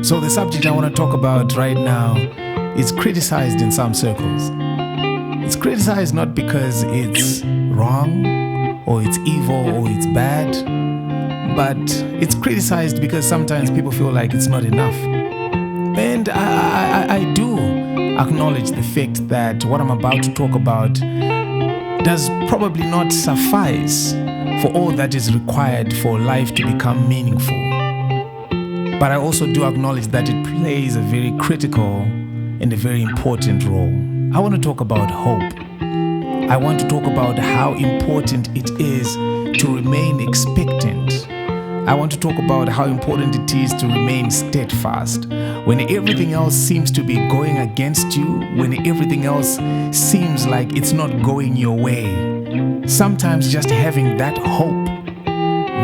So the subject I want to talk about right now is criticized in some circles. It's criticized not because it's wrong or it's evil or it's bad, but it's criticized because sometimes people feel like it's not enough. And I do acknowledge the fact that what I'm about to talk about does probably not suffice for all that is required for life to become meaningful. But I also do acknowledge that it plays a very critical and a very important role. I want to talk about hope. I want to talk about how important it is to remain expectant. I want to talk about how important it is to remain steadfast when everything else seems to be going against you, when everything else seems like it's not going your way. Sometimes just having that hope,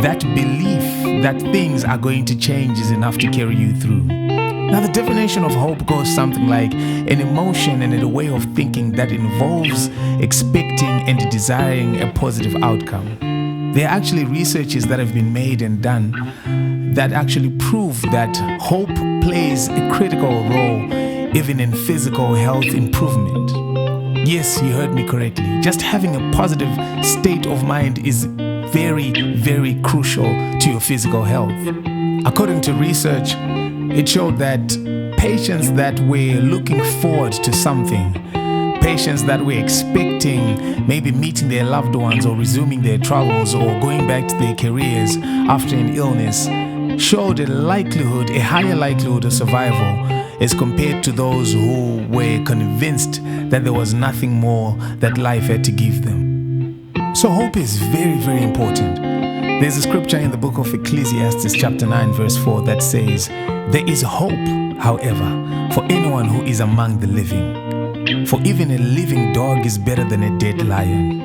that belief that things are going to change is enough to carry you through. Now, the definition of hope goes something like an emotion and a way of thinking that involves expecting and desiring a positive outcome. There are actually researches that have been made and done that actually prove that hope plays a critical role even in physical health improvement. Yes, you heard me correctly. Just having a positive state of mind is very, very crucial to your physical health. According to research, it showed that patients that were looking forward to something, patients that were expecting maybe meeting their loved ones or resuming their travels or going back to their careers after an illness, showed a higher likelihood of survival as compared to those who were convinced that there was nothing more that life had to give them. So hope is very, very important. There's a scripture in the book of Ecclesiastes chapter 9 verse 4 that says, "There is hope, however, for anyone who is among the living. For even a living dog is better than a dead lion."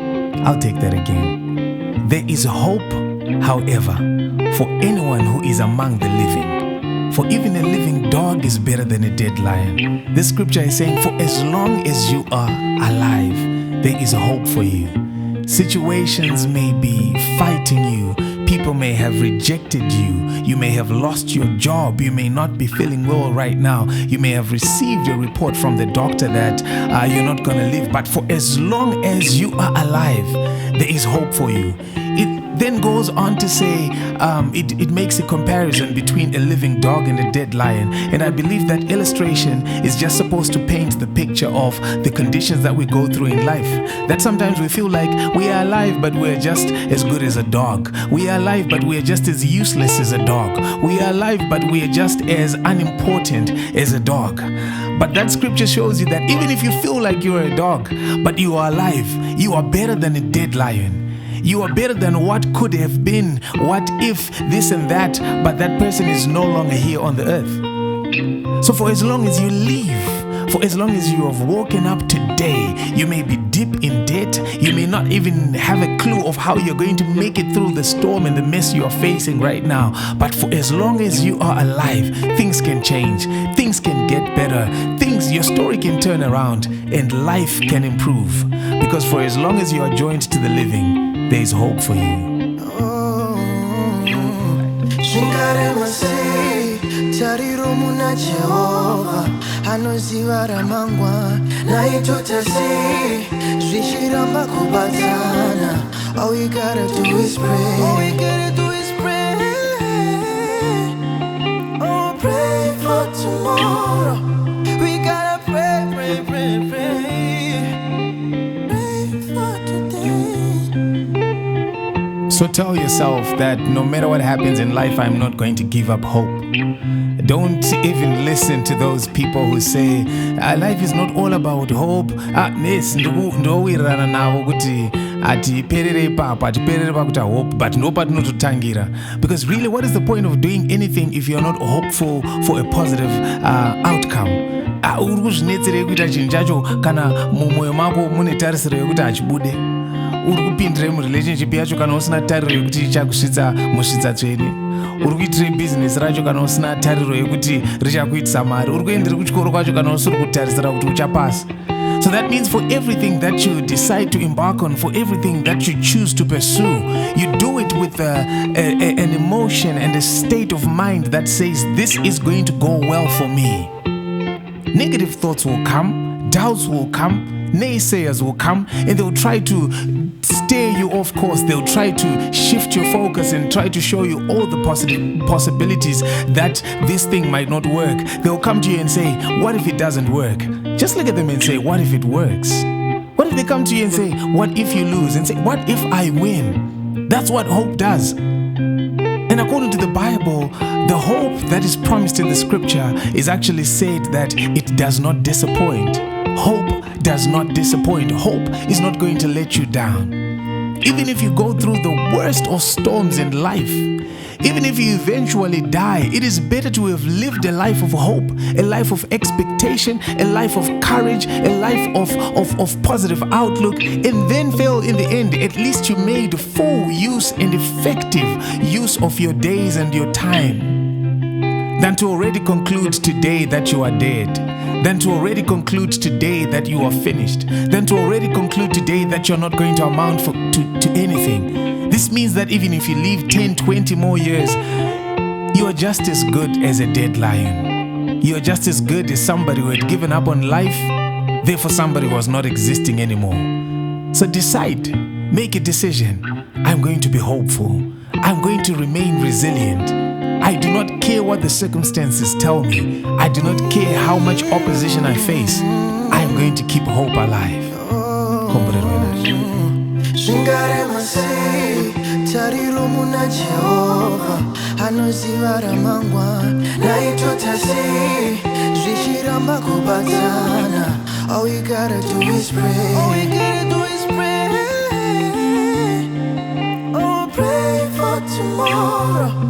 I'll take that again. There is hope, however, for anyone who is among the living. For even a living dog is better than a dead lion. This scripture is saying, for as long as you are alive, there is hope for you. Situations may be fighting you. People may have rejected you. You may have lost your job. You may not be feeling well right now. You may have received a report from the doctor that you're not going to live. But for as long as you are alive, there is hope for you. It then goes on to say, it makes a comparison between a living dog and a dead lion. And I believe that illustration is just supposed to paint the picture of the conditions that we go through in life. That sometimes we feel like we are alive, but we're just as good as a dog. We are alive, but we're just as useless as a dog. We are alive, but we are just as unimportant as a dog. But that scripture shows you that even if you feel like you're a dog, but you are alive, you are better than a dead lion. You are better than what could have been, what if, this and that, but that person is no longer here on the earth. So for as long as you live, for as long as you have woken up today, you may be deep in debt, you may not even have a clue of how you're going to make it through the storm and the mess you are facing right now. But for as long as you are alive, things can change, things can get better, your story can turn around and life can improve. Because for as long as you are joined to the living, there is hope for you. Tariro muna Jehovah anoziva ramangwa naitotasi zvishiramba kubatana. All we gotta do is pray. All we gotta do is pray. Oh, pray for tomorrow. We gotta pray, pray, pray, pray. Pray for today. So tell yourself that no matter what happens in life, I'm not going to give up hope. Don't even listen to those people who say life is not all about hope. Yes, ndowirirana navo kuti atiperere ipapo atiperere pakuti hope, but no patinototangira. Because really, what is the point of doing anything if you're not hopeful for a positive outcome? Uri kuzvinetserei kuita chinhu chacho kana mumwoyo mako mune tarisiro yekuti hachibude? Uri kupindire murelationship yacho kana usina tariro yekuti ichakusvitsa musvitsa tsvene? uri kuitire business racho kana usina tariro yekuti richakuitisa mari, uri kuendere kuchikoro kwacho kana usiri kutarisira kuti uchapasa. So that means for everything that you decide to embark on, for everything that you choose to pursue, you do it with an emotion and a state of mind that says, this is going to go well for me. Negative thoughts will come, doubts will come, naysayers will come, and they'll try to steer you off course. They'll try to shift your focus and try to show you all the possibilities that this thing might not work. They'll come to you and say, what if it doesn't work? Just look at them and say, what if it works? What if they come to you and say, what if you lose? And say, what if I win? That's what hope does. And according to the Bible, the hope that is promised in the scripture is actually said that it does not disappoint. Hope does not disappoint. Hope is not going to let you down. Even if you go through the worst of storms in life, even if you eventually die, it is better to have lived a life of hope, a life of expectation, a life of courage, a life of positive outlook, and then fail in the end. At least you made full use and effective use of your days and your time, than to already conclude today that you are dead, than to already conclude today that you are finished, than to already conclude today that you're not going to amount to anything. This means that even if you live 10, 20 more years, you are just as good as a dead lion. You are just as good as somebody who had given up on life, therefore somebody who was not existing anymore. So decide, make a decision. I'm going to be hopeful. I'm going to remain resilient. I do not care what the circumstances tell me. I do not care how much opposition I face. I am going to keep hope alive. Tariro muna Jehova anoziva ramangwa naitotasi zvishiramba kubatana. All we gotta do is pray. All we gotta do is pray. Oh, pray for tomorrow.